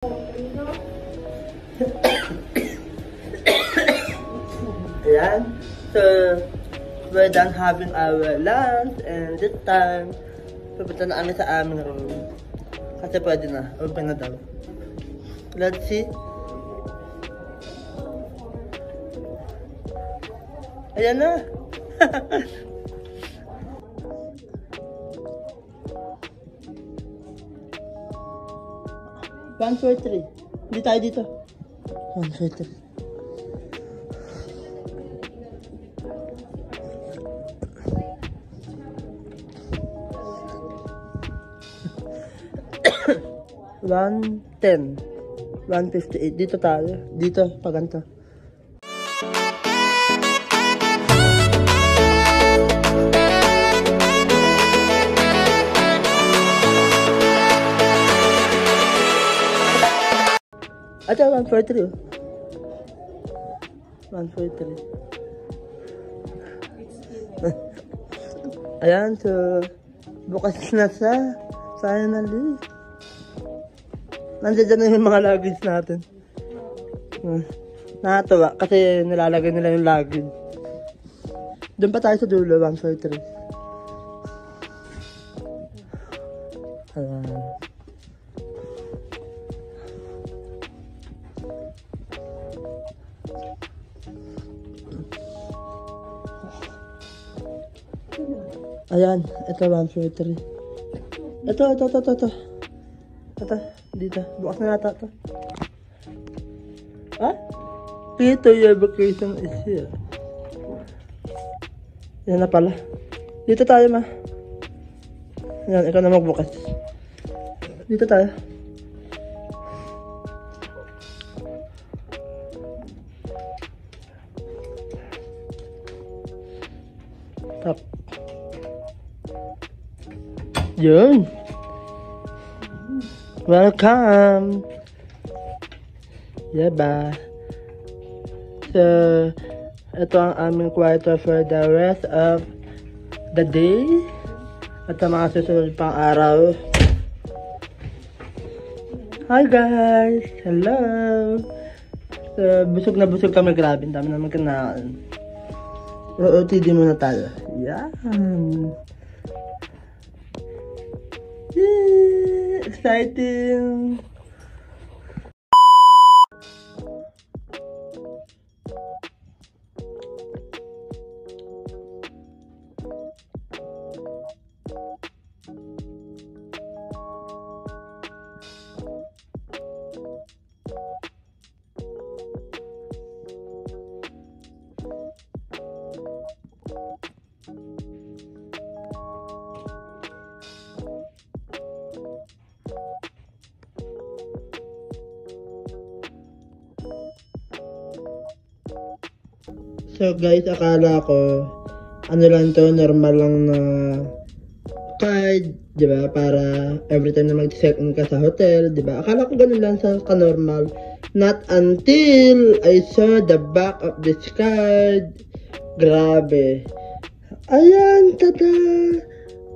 Ayan. So, we're done having our lunch and this time, pupunta na kami sa aming room. Kasi pwede na. Open na daw. Let's see. Ayan na. One, two, three. Hindi tayo dito. 1, 2, 3. $110. 158. Dito tayo. Dito, paganto. Ito, 143. 143. Ayan, so bukas na sa finally. Nandiyan na yung mga luggage natin. Nakatawa kasi nilalagay nila yung luggage. Doon pa tayo sa dulo, 143. Ayan. Ayan, ito 143. Ito. Ito, dito. Bukas na nata ito. Ha? Peter, your vacation is here. Yan na pala. Dito tayo, ma. Yan, ikaw na magbukas. Dito tayo. Tap. Yun. Welcome. Yeah ba? So, ito ang aming kwarto for the rest of the day. At ang mga susunod pang araw. Hi guys! Hello! So, busog na busog kami. Grabe, dami naman kinain. OOTD muna tayo. Yan! Yay! Exciting! So guys, akala ko ano lang to, normal lang na card, di ba? Para every time na mag-check in ka sa hotel, di ba? Akala ko ganun lang sa ka-normal. Not until I saw the back of this card. Grabe. Ayan, tada!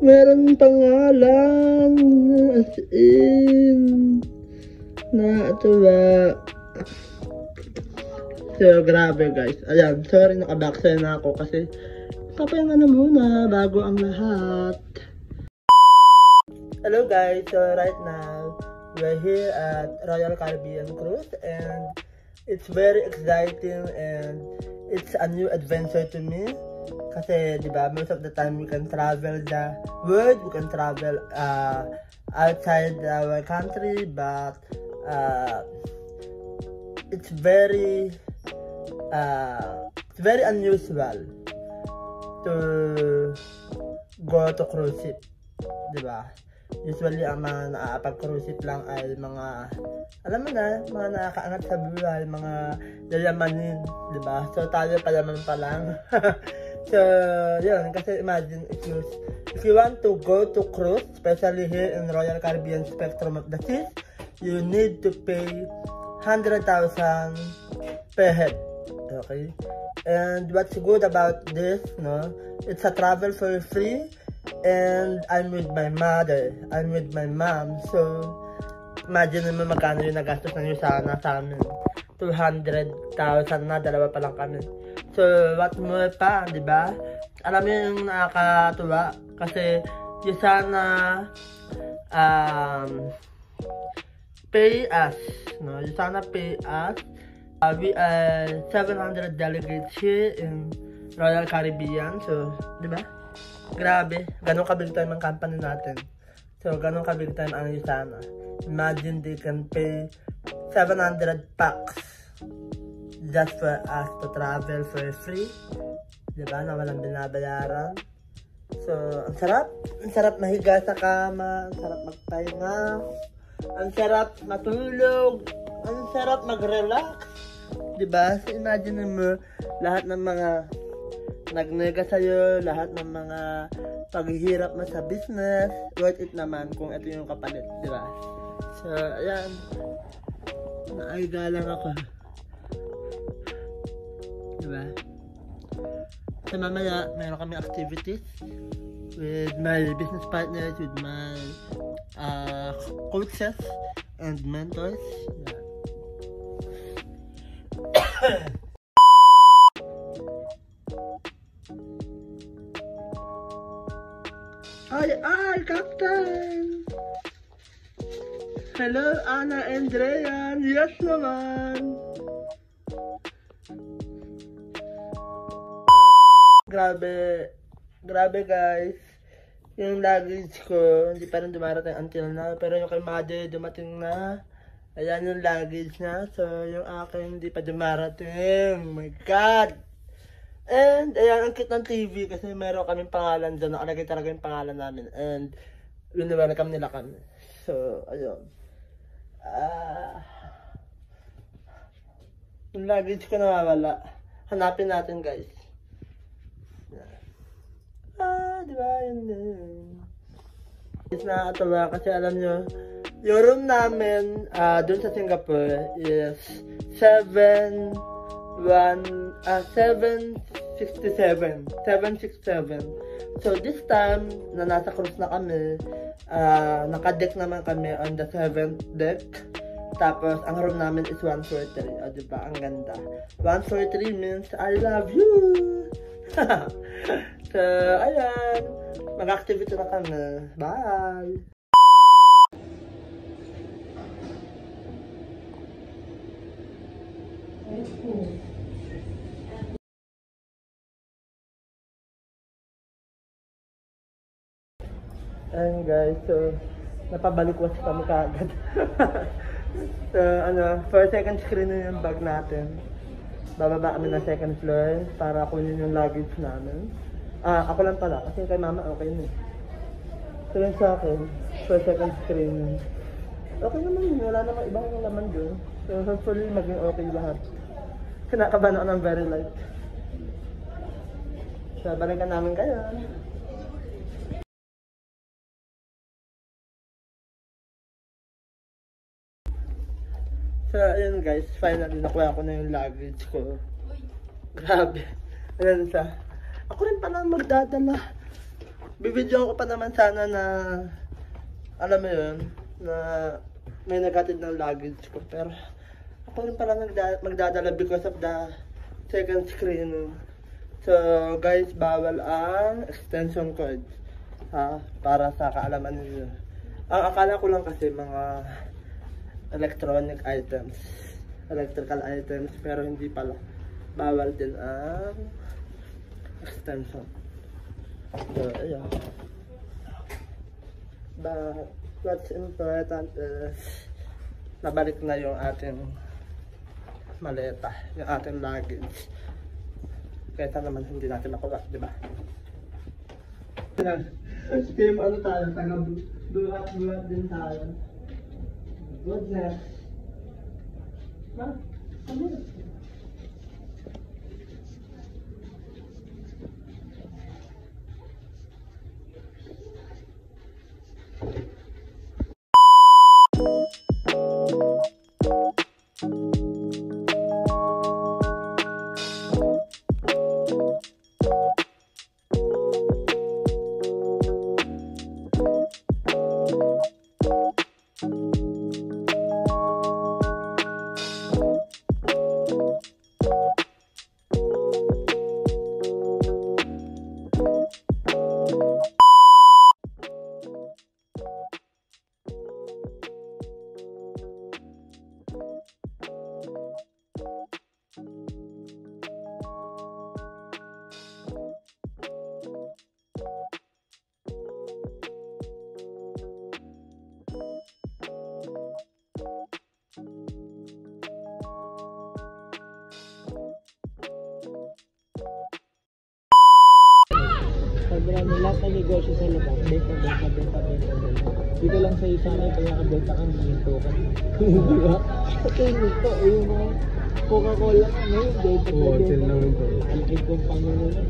Meron pangalan. As in. Natuwa. So, grabe guys. Ayan, sorry naka-backside na ako kasi papahinga na muna bago ang lahat. Hello guys, so right now we're here at Royal Caribbean Cruise and it's very exciting and it's a new adventure to me. Kasi, di ba, most of the time we can travel the world, we can travel outside our country, but it's very unusual to go to cruise ship, di ba? Usually, ang mga nakakapag-cruise ship lang ay mga, alam mo na, mga nakakaangat sa buhay, mga yayamanin, di ba? So, tayo palaman pa lang. So, yun, kasi imagine if you want to go to cruise, especially here in Royal Caribbean Spectrum of the Seas, you need to pay 100,000 per head. Okay, and what's good about this, no, it's a travel for free, and I'm with my mother, I'm with my mom, so Imagine mo magkano yung nagastos ng Usana sa amin. 200,000 na, dalawa pa lang kami. So, what more pa, di ba? Alam mo yung nakakatuwa kasi Usana pay us, no? Usana pay us. We are 700 delegates here in Royal Caribbean. So, di ba? Grabe, ganun ka-big time ang company natin. So, ganun ka-big time ang Usana. Imagine they can pay 700 bucks just for us to travel for free. Diba? Na walang binabayaran. So, ang sarap mahiga sa kama, ang sarap magpahinga, ang sarap matulog, ang sarap mag-relax. Diba? So, imagine mo, lahat ng mga nagnega sa'yo, lahat ng mga paghihirap mo sa business, worth it naman kung ito yung kapalit, diba? So, ayan. Naiga lang ako. Diba? So, mamaya, mayroon kami activities with my business partners, with my coaches and mentors. Yeah. Ay, Captain! Hello, Anna and Dreyan! Yes naman! Grabe guys. Yung luggage ko, hindi pa rin dumarating until now. Pero yung kay Mother, dumating na. Ayan yung luggage niya. So, yung akin hindi pa dumarating. Oh my God! And, ayan, ang cute ng TV kasi meron kaming pangalan dyan. Nakalagay talaga yung pangalan namin. And, welcome nila kami. So, ayun. Yung luggage ko nawawala. Hanapin natin, guys. Diba? Yun din. It's nakakatawa kasi alam nyo, yung room namin dun sa Singapore is 767. So this time na nasa cruise na kami, naka-deck naman kami on the 7th deck. Tapos ang room namin is 143. O diba? Ang ganda. 143 means I love you. So ayan, mag-activity na kami. Bye. Ayan guys, so napabalik was kami kaagad. So for second screen na yung bag natin. Bababa kami ng second floor para kunin yung luggage namin. Ako lang pala, kasi kay mama okay na. So yun sa akin, for second screen. Okay naman yun, wala namang ibang laman dun. So hopefully maging okay lahat. Kinakabahan ako ng very light. So balikan namin kayo. So, ayun guys, finally nakuha ko na yung luggage ko. Grabe. Ayun sa. Ako rin pala magdadala. Bibidyoan ko pa naman sana na, alam mo yun, na may naghatid ng luggage ko. Pero, ako rin pala magdadala because of the second screen. So, guys, bawal ang extension cord. Para sa kaalaman ninyo. Ang akala ko lang kasi mga electronic items, electrical items, pero hindi pala. Bawal din ang extension. So, ayan. But, what's important is nabalik na yung ating maleta, yung ating luggage. Kaya naman hindi natin nakuha, di ba? Team ano tayo, taga-buhat din tayo. What's that? Ma? Ano yun? Sabi namin, lahat ng negosyo sa labas, benta. Dito lang sa isang night, kaya nakabenta ka ng minto ka. Di ba? Ito yung minto, yung mga Coca-Cola ka ngayon, benta. Oo, chill lang ito. Alakid kong pangulo na.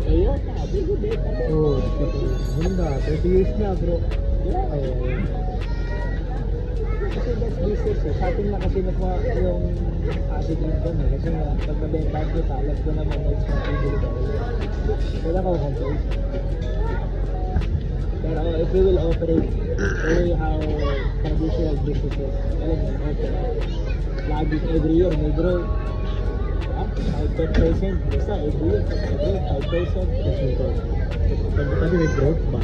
Ayun, sabi ko, benta. Oo, Honda, 30 years na bro. Yeah. Kasi that's business eh. Sa atin na kasi nakuha yung acid drink kami. Kasi nga, pag nabentahan ko, alam ko naman na it's not illegal. Wala ko control. Pero if we will operate the way how traditional businesses, alam mo, open. Laging every year may grow. 5%. Basta every year, 5%. Pag may growth ba?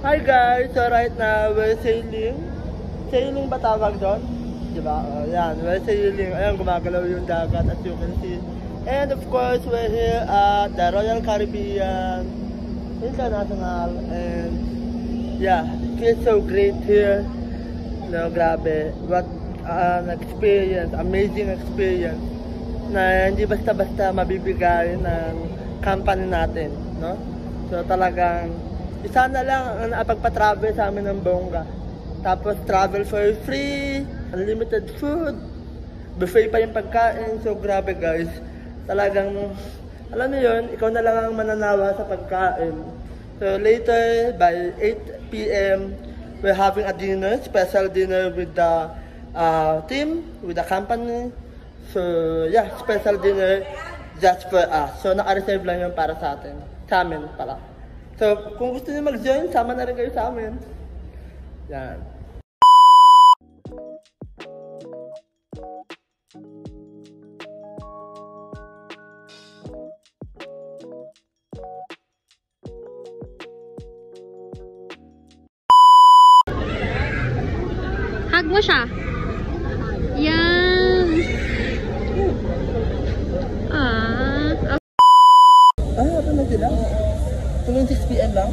Hi guys! So right now, we're sailing. Sailing ba tawag doon? Diba? Yan, we're sailing. Ayan, gumagalaw yung dagat as you can see. And of course, we're here at the Royal Caribbean International. And yeah, it feels so great here. No, grabe. What an experience, amazing experience na hindi basta-basta mabibigay ng company natin, no? So talagang isa na lang ang napagpa-travel sa amin ng bongga. Tapos travel for free, unlimited food, buffet pa yung pagkain. So grabe guys, talagang alam niyo yun, ikaw na lang ang mananawa sa pagkain. So later by 8 p.m. we're having a dinner, special dinner with the team, with the company. So yeah, special dinner just for us. So naka-reserve lang yun para sa atin, sa amin pala. So, kung gusto niyo mag-join, sama na rin kayo sa amin. Yan. Hug mo siya. Yan. Ito na sila. Tuloy 6 p.m. lang.